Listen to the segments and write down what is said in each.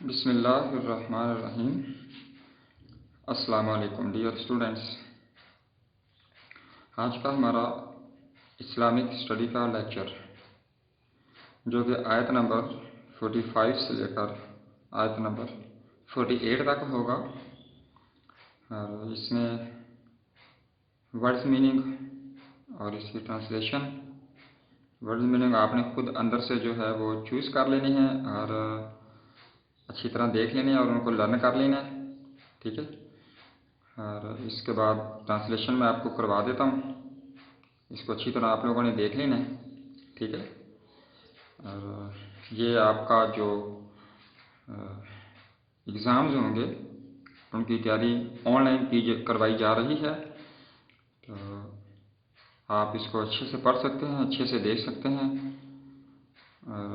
بسم اللہ الرحمن الرحیم۔ السلام علیکم ڈیئر اسٹوڈنٹس، آج کا ہمارا اسلامک اسٹڈی کا لیکچر جو کہ آیت نمبر 45 سے لے کر آیت نمبر 48 تک ہوگا، اور اس میں ورڈز میننگ اور اس کی ٹرانسلیشن ورڈز میننگ آپ نے خود اندر سے جو ہے وہ چوز کر لینی ہے اور اچھی طرح دیکھ لینے اور ان کو لرن کر لینا ہے، ٹھیک ہے۔ اور اس کے بعد ٹرانسلیشن میں آپ کو کروا دیتا ہوں، اس کو اچھی طرح آپ لوگوں نے دیکھ لینا ہے، ٹھیک ہے۔ اور یہ آپ کا جو ایگزامز ہوں گے ان کی تیاری آن لائن کروائی جا رہی ہے، تو آپ اس کو اچھے سے پڑھ سکتے ہیں، اچھے سے دیکھ سکتے ہیں، اور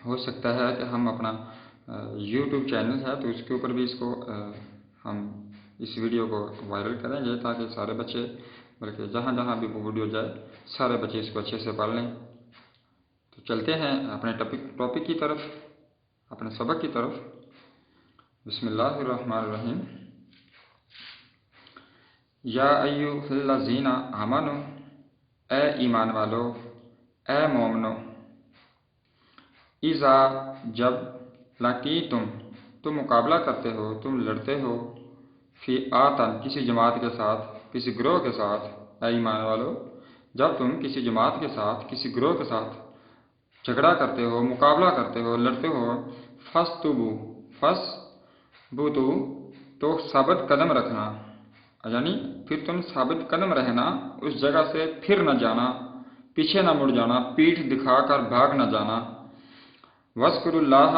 ہو سکتا ہے کہ ہم اپنا یوٹیوب چینل ہے تو اس کے اوپر بھی اس کو ہم اس ویڈیو کو وائرل کریں گے تاکہ سارے بچے، بلکہ جہاں جہاں بھی وہ ویڈیو جائے سارے بچے اس کو اچھے سے پڑھ لیں۔ تو چلتے ہیں اپنے ٹاپک کی طرف، اپنے سبق کی طرف۔ بسم اللہ الرحمن الرحیم۔ یا ایھا الذین آمنوا، اے ایمان والو، اے مومنو، اذا جب لقیتم تم مقابلہ کرتے ہو، تم لڑتے ہو، فئاتن کسی جماعت کے ساتھ، کسی گروہ کے ساتھ، اے ایمان والو جب تم کسی جماعت کے ساتھ، کسی گروہ کے ساتھ جھگڑا کرتے ہو، مقابلہ کرتے ہو، لڑتے ہو، فثبتوا تو ثابت قدم رکھنا، یعنی پھر تم ثابت قدم رہنا، اس جگہ سے پھر نہ جانا، پیچھے نہ مڑ جانا، پیٹھ دکھا کر بھاگ نہ جانا۔ وَاذْكُرُوا اللَّهَ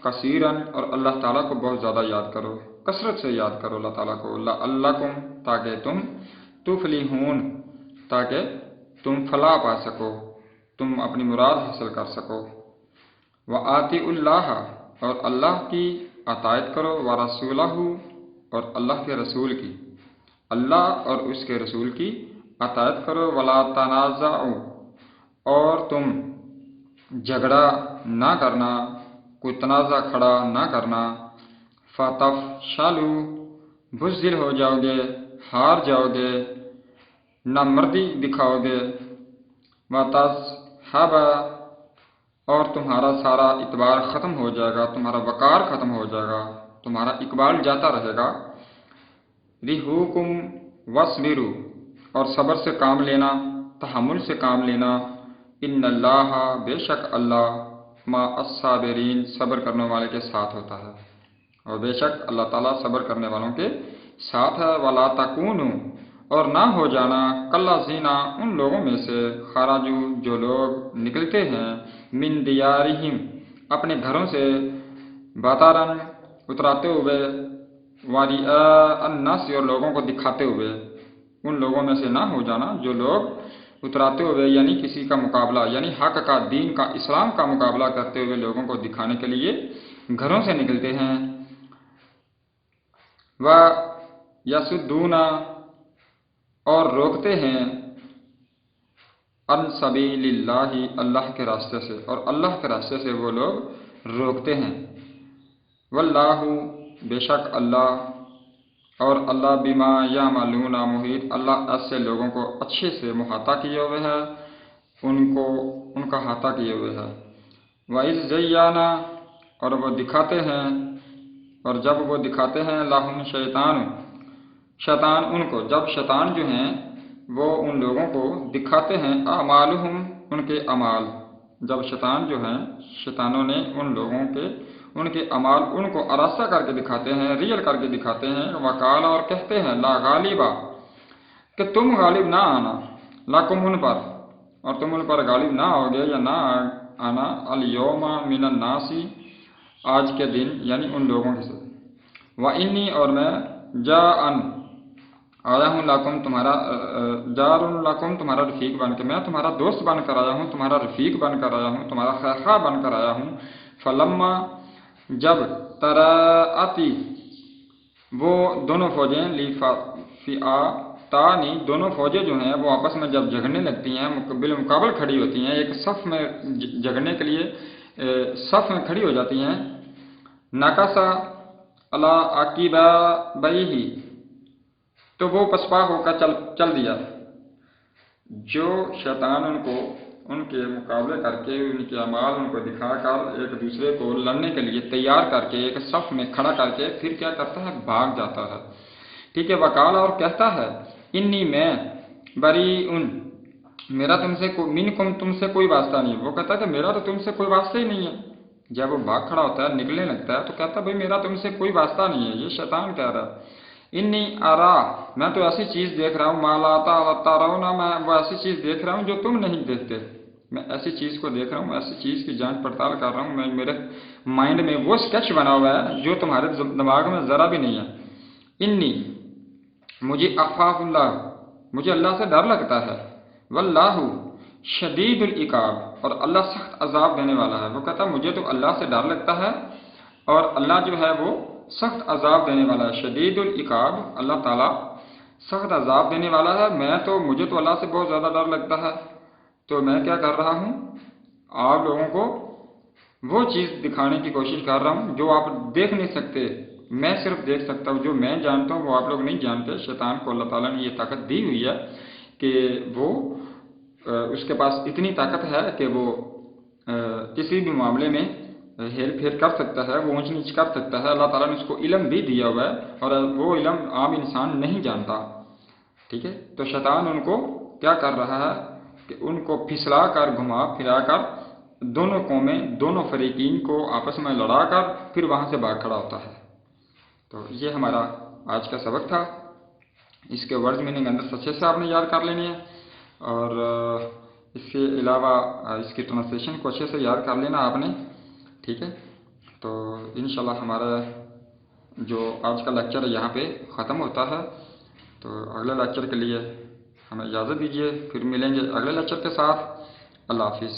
كَثِيرًا اور اللہ تعالیٰ کو بہت زیادہ یاد کرو، کثرت سے یاد کرو اللہ تعالیٰ کو، لَعَلَّکُمْ تاکہ تم تفلحون تاکہ تم فلاح پا سکو، تم اپنی مراد حاصل کر سکو۔ وَآتِئُوا اللَّهَ اور اللہ کی اطاعت کرو، وَرَسُولَهُ اور اللہ کے رسول کی، اللہ اور اس کے رسول کی اطاعت کرو۔ وَلَا تَنَازَعُوا اور تم جھگڑا نہ کرنا، کوئی تنازع کھڑا نہ کرنا۔ فَتَفْشَلُوا بزدل ہو جاؤ گے، ہار جاؤ گے، نہ مردی دکھاؤ گے۔ وَتَذْهَبَ اور تمہارا سارا اعتبار ختم ہو جائے گا، تمہارا وقار ختم ہو جائے گا، تمہارا اقبال جاتا رہے گا۔ رِیحُکُمْ وَاصْبِرُوا اور صبر سے کام لینا، تحمل سے کام لینا۔ ان اللہ بے شک اللہ مع الصابرین صبر کرنے والے کے ساتھ ہوتا ہے، اور بے شک اللہ تعالیٰ صبر کرنے والوں کے ساتھ ہے۔ وَلَا تَکُونُوا اور نہ ہو جانا کالذین ان لوگوں میں سے خرجوا جو لوگ نکلتے ہیں، من دیارہم اپنے گھروں سے، بطرًا اتراتے ہوئے، وَرِئَاءَ النَّاسِ اور لوگوں کو دکھاتے ہوئے، ان لوگوں میں سے نہ ہو جانا جو لوگ اتراتے ہوئے، یعنی کسی کا مقابلہ، یعنی حق کا، دین کا، اسلام کا مقابلہ کرتے ہوئے لوگوں کو دکھانے کے لیے گھروں سے نکلتے ہیں۔ وَيَصُدُّونَ اور روکتے ہیں، عن سبیل اللہ اللہ کے راستے سے، اور اللہ کے راستے سے وہ لوگ روکتے ہیں۔ واللہ بے شک اللہ، اور اللہ بما یعملون محیط اللہ ایسے لوگوں کو اچھے سے محاطہ کیے ہوئے ہے، ان کا احاطہ کیے ہوئے ہے۔ وَإِذْ زَيَّنَا اور وہ دکھاتے ہیں، اور جب وہ دکھاتے ہیں، لَهُمْ شیطان ان کو، جب شیطان جو ہیں وہ ان لوگوں کو دکھاتے ہیں، اعمالہم ان کے اعمال، جب شیطان جو ہیں، شیطانوں نے ان لوگوں کے ان کے اعمال ان کو آراستہ کر کے دکھاتے ہیں، ریئل کر کے دکھاتے ہیں۔ وقال اور کہتے ہیں، لا غالبا کہ تم غالب نہ آنا، لکم ان پر، اور تم ان پر غالب نہ ہوگے یا نہ آنا، الیوم من الناس آج کے دن، یعنی ان لوگوں کے ساتھ۔ وانی اور میں آیا ہوں لکم تمہارا جار لکم تمہارا رفیق بن کے، میں تمہارا دوست بن کر آیا ہوں، تمہارا رفیق بن کر آیا ہوں، تمہارا خواہ بن کر آیا ہوں۔ فلما جب تراءتی وہ دونوں فوجیں، فئاتانی دونوں فوجیں جو ہیں وہ آپس میں جب جھگڑنے لگتی ہیں، بالمقابل کھڑی ہوتی ہیں، ایک صف میں جھگڑنے کے لیے صف میں کھڑی ہو جاتی ہیں، ناکاسا علی عقیبہ بئی، تو وہ پسپا ہو کر چل دیا۔ جو شیطان ان کو ان کے مقابلے کر کے، ان کے اعمال ان کو دکھا کر ایک دوسرے کو لڑنے کے لیے تیار کر کے ایک صف میں کھڑا کر کے پھر کیا کرتا ہے، بھاگ جاتا ہے، ٹھیک ہے۔ وقال، اور کہتا ہے، انی میں بری میرا تم سے منکم، تم سے کوئی واسطہ نہیں ہے۔ وہ کہتا ہے کہ میرا تو تم سے کوئی واسطہ ہی نہیں ہے۔ جب وہ بھاگ کھڑا ہوتا ہے، نکلنے لگتا ہے، تو کہتا ہے بھائی میرا تم سے کوئی واسطہ نہیں ہے۔ یہ شیطان کہہ رہا ہے، انی آرا، میں تو ایسی چیز دیکھ رہا ہوں، ما لا ترون، میں وہ ایسی چیز دیکھ رہا ہوں جو تم نہیں دیکھتے۔ میں ایسی چیز کو دیکھ رہا ہوں، ایسی چیز کی جانچ پڑتال کر رہا ہوں، میرے مائنڈ میں وہ اسکیچ بنا ہوا ہے جو تمہارے دماغ میں ذرا بھی نہیں ہے۔ انی، مجھے اخاف اللہ، مجھے اللہ سے ڈر لگتا ہے، واللہ شدید العقاب، اور اللہ سخت عذاب دینے والا ہے۔ وہ کہتا ہے مجھے تو اللہ سے ڈر لگتا ہے اور اللہ جو ہے وہ سخت عذاب دینے والا ہے۔ شدید العقاب، اللہ تعالیٰ سخت عذاب دینے والا ہے۔ مجھے تو اللہ سے بہت زیادہ ڈر لگتا ہے، تو میں کیا کر رہا ہوں، آپ لوگوں کو وہ چیز دکھانے کی کوشش کر رہا ہوں جو آپ دیکھ نہیں سکتے، میں صرف دیکھ سکتا ہوں۔ جو میں جانتا ہوں وہ آپ لوگ نہیں جانتے۔ شیطان کو اللہ تعالیٰ نے یہ طاقت دی ہوئی ہے کہ وہ اس کے پاس اتنی طاقت ہے کہ وہ کسی بھی معاملے میں ہیر پھیر کر سکتا ہے، وہ اونچ نیچ کر سکتا ہے۔ اللہ تعالیٰ نے اس کو علم بھی دیا ہوا ہے اور وہ علم عام انسان نہیں جانتا، ٹھیک ہے۔ تو شیطان ان کو کیا کر رہا ہے کہ ان کو پھسلا کر، گھما پھرا کر دونوں قومیں، دونوں فریقین کو آپس میں لڑا کر پھر وہاں سے بھاگ کھڑا ہوتا ہے۔ تو یہ ہمارا آج کا سبق تھا۔ اس کے ورڈ میننگ اندر اچھے سے آپ نے یاد کر لینی ہے، اور اس کے علاوہ اس کی ٹرانسلیشن کو اچھے سے یاد کر لینا آپ نے، ٹھیک ہے۔ تو انشاءاللہ ہمارا جو آج کا لیکچر ہے یہاں پہ ختم ہوتا ہے۔ تو اگلے لیکچر کے لیے ہمیں اجازت دیجیے، پھر ملیں گے اگلے لیکچر کے ساتھ۔ اللہ حافظ۔